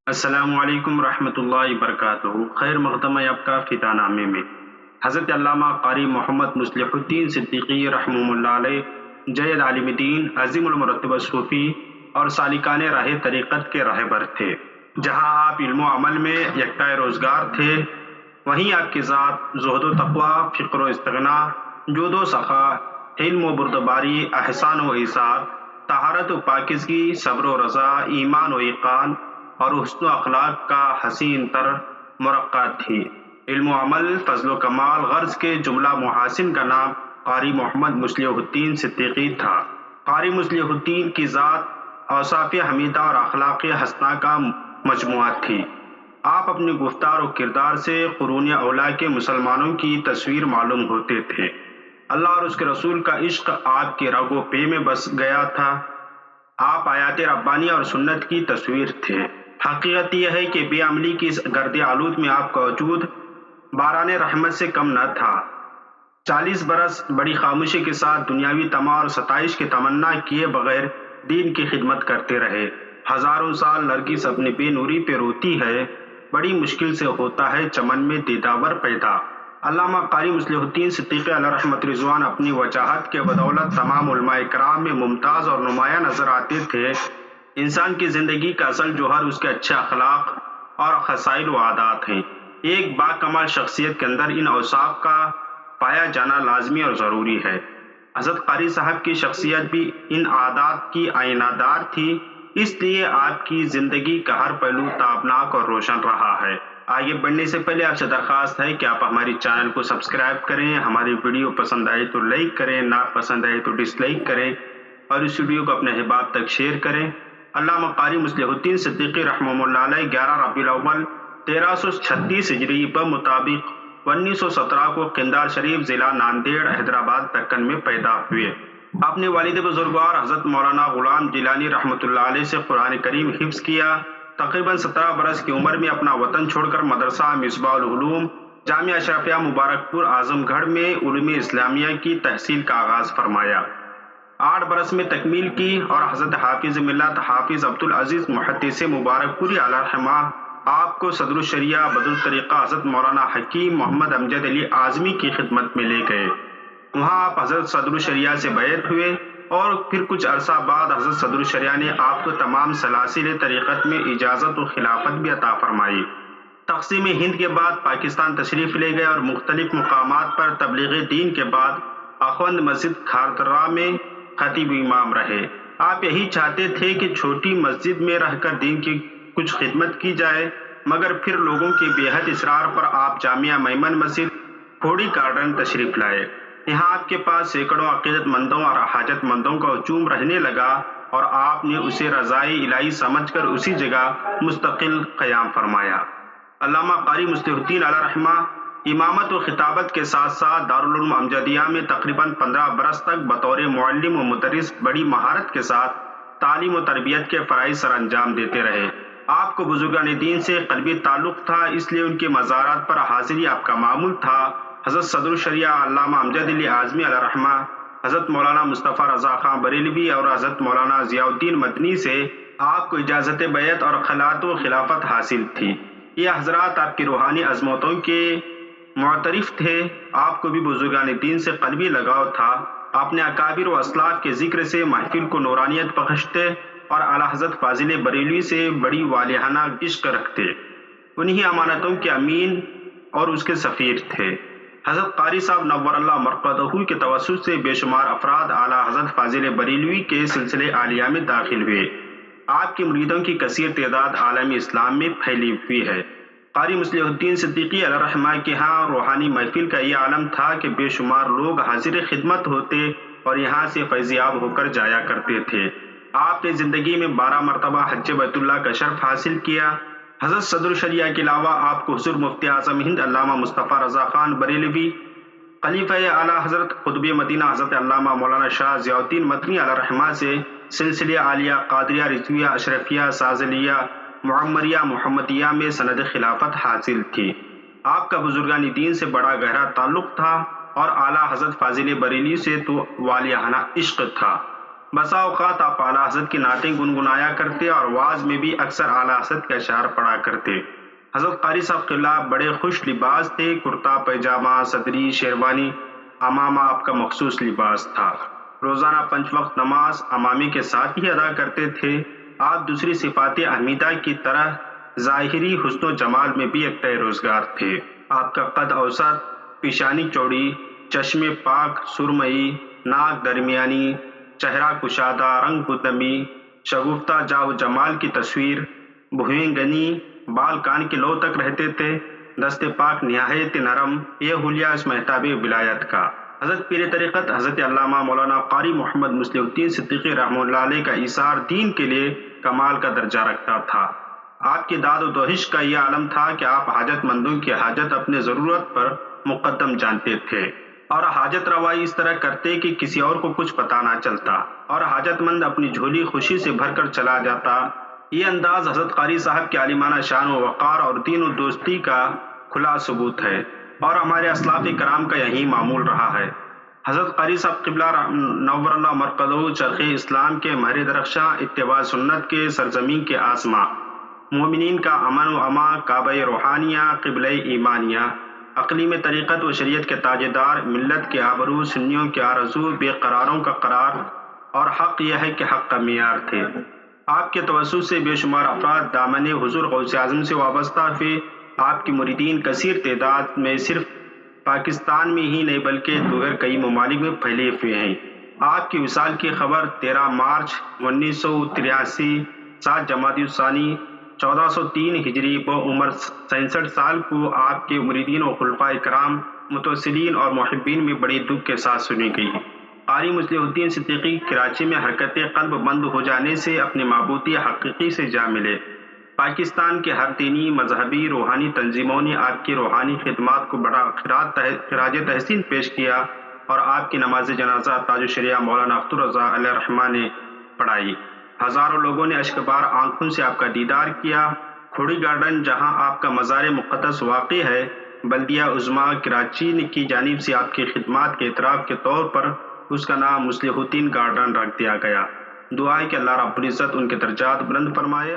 السلام علیکم ورحمۃ اللہ وبرکاتہ۔ خیر مقدم ہے آپ کا فدا نامے میں حضرت علامہ قاری محمد مصلح الدین صدیقی رحمہ اللہ علیہ جید عالم دین، عظیم المرتبہ صوفی اور سالکان راہ طریقت کے رہبر تھے۔ جہاں آپ علم و عمل میں یکتائے روزگار تھے، وہیں آپ کی ذات زہد و تقوی، فقر و استغنا، جود و سخا، علم و بردباری، احسان و ایثار، طہارت و پاکیزگی، صبر و رضا، ایمان و ایقان اور حسن و اخلاق کا حسین تر مرقع تھی۔ علم و عمل، فضل و کمال، غرض کے جملہ محاسن کا نام قاری محمد مصلح الدین صدیقی تھا۔ قاری مصلح الدین کی ذات اوصاف حمیدہ اور اخلاق حسنہ کا مجموعہ تھی۔ آپ اپنی گفتار و کردار سے قرون اولیٰ کے مسلمانوں کی تصویر معلوم ہوتے تھے۔ اللہ اور اس کے رسول کا عشق آپ کے رگ و پے میں بس گیا تھا۔ آپ آیات ربانی اور سنت کی تصویر تھے۔ حقیقت یہ ہے کہ بے عملی کی اس گرد آلود میں آپ کا وجود باران رحمت سے کم نہ تھا۔ 40 برس بڑی خاموشی کے ساتھ دنیاوی طمع اور ستائش کی تمنا کیے بغیر دین کی خدمت کرتے رہے۔ ہزاروں سال نرگس اپنی بے نوری پہ روتی ہے، بڑی مشکل سے ہوتا ہے چمن میں دیداور پیدا۔ علامہ قاری مصلح الدین صدیقی علیہ رحمت رضوان اپنی وجاہت کے بدولت تمام علماء کرام میں ممتاز اور نمایاں نظر آتے تھے۔ انسان کی زندگی کا اصل جوہر اس کے اچھے اخلاق اور خصائل و عادات ہیں۔ ایک باکمال شخصیت کے اندر ان اوصاف کا پایا جانا لازمی اور ضروری ہے۔ حضرت قاری صاحب کی شخصیت بھی ان عادات کی آئینہ دار تھی، اس لیے آپ کی زندگی کا ہر پہلو تابناک اور روشن رہا ہے۔ آگے بڑھنے سے پہلے آپ سے درخواست ہے کہ آپ ہماری چینل کو سبسکرائب کریں، ہماری ویڈیو پسند آئے تو لائک کریں، نہ پسند آئے تو ڈس لائک کریں اور اس ویڈیو کو اپنے احباب تک شیئر کریں۔ علامہ قاری مصلح الدین صدیقی رحمہ اللہ علیہ 11 ربیع الاول 1336 ہجری بمطابق 1917 کو قندار شریف، ضلع ناندیڑ، حیدرآباد دکن میں پیدا ہوئے۔ اپنے والد بزرگوار حضرت مولانا غلام جیلانی رحمۃ اللہ علیہ سے قرآن کریم حفظ کیا۔ تقریباً 17 برس کی عمر میں اپنا وطن چھوڑ کر مدرسہ مصباح العلوم، جامعہ اشرفیہ مبارک پور اعظم گڑھ میں علوم اسلامیہ کی تحصیل کا آغاز فرمایا۔ 8 برس میں تکمیل کی اور حضرت حافظ ملت حافظ عبدالعزیز محدث مبارک پوری علیہ رحمہ آپ کو صدر الشریعہ بدر الطریقہ حضرت مولانا حکیم محمد امجد علی اعظمی کی خدمت میں لے گئے۔ وہاں آپ حضرت صدر الشریعہ سے بیعت ہوئے اور پھر کچھ عرصہ بعد حضرت صدر الشریعہ نے آپ کو تمام سلاسل طریقت میں اجازت و خلافت بھی عطا فرمائی۔ تقسیم ہند کے بعد پاکستان تشریف لے گئے اور مختلف مقامات پر تبلیغ دین کے بعد اخوند مسجد کھارترا میں خطیب امام رہے۔ آپ یہی چاہتے تھے کہ چھوٹی مسجد میں رہ کر دین کی کچھ خدمت کی جائے، مگر پھر لوگوں کے بے حد اصرار پر آپ جامعہ میمن مسجد، کھوڑی گارڈن تشریف لائے۔ یہاں آپ کے پاس سینکڑوں عقیدت مندوں اور حاجت مندوں کا ہجوم رہنے لگا اور آپ نے اسے رضائے الہی سمجھ کر اسی جگہ مستقل قیام فرمایا۔ علامہ قاری مصلح الدین علیہ رحمہ امامت و خطابت کے ساتھ ساتھ دارالعلوم امجدیہ میں تقریباً 15 برس تک بطور معلم و مدرس بڑی مہارت کے ساتھ تعلیم و تربیت کے فرائض سر انجام دیتے رہے۔ آپ کو بزرگان دین سے قلبی تعلق تھا، اس لیے ان کے مزارات پر حاضری آپ کا معمول تھا۔ حضرت صدر الشریعہ علامہ امجد علی اعظمی علیہ رحمہ، حضرت مولانا مصطفیٰ رضا خان بریلوی اور حضرت مولانا ضیاء الدین مدنی سے آپ کو اجازت بیعت اور خلعت و خلافت حاصل تھی۔ یہ حضرات آپ کی روحانی عظمتوں کے معترف تھے۔ آپ کو بھی بزرگان دین سے قلبی لگاؤ تھا۔ آپ نے اکابر و اسلاف کے ذکر سے محفل کو نورانیت بخشتے اور اعلیٰ حضرت فاضل بریلوی سے بڑی والہانہ عشق رکھتے۔ انہی امانتوں کے امین اور اس کے سفیر تھے۔ حضرت قاری صاحب نور اللہ مرقدہ کے توسط سے بے شمار افراد اعلیٰ حضرت فاضل بریلوی کے سلسلے عالیہ میں داخل ہوئے۔ آپ کے مریدوں کی کثیر تعداد عالم اسلام میں پھیلی ہوئی ہے۔ قاری مصلح الدین صدیقی علیہ رحمہ کے ہاں روحانی محفل کا یہ عالم تھا کہ بے شمار لوگ حاضر خدمت ہوتے اور یہاں سے فیضیاب ہو کر جایا کرتے تھے۔ آپ نے زندگی میں 12 مرتبہ حج بیت اللہ کا شرف حاصل کیا۔ حضرت صدر الشریعہ کے علاوہ آپ کو حضور مفتی اعظم ہند علامہ مصطفیٰ رضا خان بریلوی، خلیفہ اعلیٰ حضرت قطب مدینہ حضرت علامہ مولانا شاہ ضیاء الدین مدنی علیہ رحمہ سے سلسلے عالیہ، قادریہ، رضویہ، اشرفیہ، سازلیہ، معمریہ، محمدیہ میں سند خلافت حاصل تھی۔ آپ کا بزرگان دین سے بڑا گہرا تعلق تھا اور اعلیٰ حضرت فاضل بریلوی سے تو والہانہ عشق تھا۔ بسا اوقات آپ اعلیٰ حضرت کی نعتیں گنگنایا کرتے اور واز میں بھی اکثر اعلیٰ حضرت کا اشعار پڑھا کرتے۔ حضرت قاری صاحب قبلہ بڑے خوش لباس تھے، کرتا پیجامہ، صدری، شیروانی، امامہ آپ کا مخصوص لباس تھا۔ روزانہ 5 وقت نماز امامی کے ساتھ ہی ادا کرتے تھے۔ آپ دوسری صفات احمیدہ کی طرح ظاہری حسن و جمال میں بھی ایک روزگار تھے۔ آپ کا قد اوسط، پیشانی چوڑی، چشم پاک سرمئی، ناک درمیانی، چہرہ کشادہ، رنگ پتمی، شگفتہ جاہ و جمال کی تصویر، بھویں گنی، بال کان کے لو تک رہتے تھے، دست پاک نہایت نرم، یہ حلیہ اس مہتاب ولایت کا۔ حضرت پیر طریقت حضرت علامہ مولانا قاری محمد مصلح الدین صدیقی رحمہ اللہ علیہ کا ایثار دین کے لیے کمال کا درجہ رکھتا تھا۔ آپ کی داد و دہش کا یہ عالم تھا کہ آپ حاجت مندوں کی حاجت اپنے ضرورت پر مقدم جانتے تھے اور حاجت روائی اس طرح کرتے کہ کسی اور کو کچھ پتہ نہ چلتا اور حاجت مند اپنی جھولی خوشی سے بھر کر چلا جاتا۔ یہ انداز حضرت قاری صاحب کے عالمانہ شان و وقار اور دین و دوستی کا کھلا ثبوت ہے اور ہمارے اسلاف کرام کا یہی معمول رہا ہے۔ حضرت قاری صاحب قبلہ نور اللہ مرقدہ چرخ اسلام کے مہر درخشاں، اتباع سنت کے سرزمین کے آسماں، مومنین کا امن و اما، کعبہ روحانیہ، قبلہ ایمانیہ، اقلیم طریقت و شریعت کے تاجدار، ملت کے آبرو، سنیوں کے آرزو، بے قراروں کا قرار، اور حق یہ ہے کہ حق کا معیار تھے۔ آپ کے توسط سے بے شمار افراد دامن حضور غوث اعظم سے وابستہ ہوئے۔ آپ کے مریدین کثیر تعداد میں صرف پاکستان میں ہی نہیں بلکہ دیگر کئی ممالک میں پھیلے ہوئے ہیں۔ آپ کی وصال کی خبر 13 مارچ 1983 7 جمادی الثانی 1403 ہجری بعمر 67 سال کو آپ کے مریدین و خلفائے کرام، متوسلین اور محبین میں بڑی دکھ کے ساتھ سنی گئی۔ قاری مصلح الدین صدیقی کراچی میں حرکت قلب بند ہو جانے سے اپنے معبودی حقیقی سے جا ملے۔ پاکستان کے ہر دینی، مذہبی، روحانی تنظیموں نے آپ کی روحانی خدمات کو بڑا خراج تحسین پیش کیا اور آپ کی نماز جنازہ تاج الشریعہ مولانا اختر رضا علیہ الرحمہ نے پڑھائی۔ ہزاروں لوگوں نے اشکبار آنکھوں سے آپ کا دیدار کیا۔ کھوڑی گارڈن جہاں آپ کا مزار مقدس واقع ہے، بلدیہ عظمیٰ کراچی کی جانب سے آپ کی خدمات کے اعتراف کے طور پر اس کا نام مصلح الدین گارڈن رکھ دیا گیا۔ دعا ہے کہ اللہ رب العزت ان کے درجات بلند فرمائے۔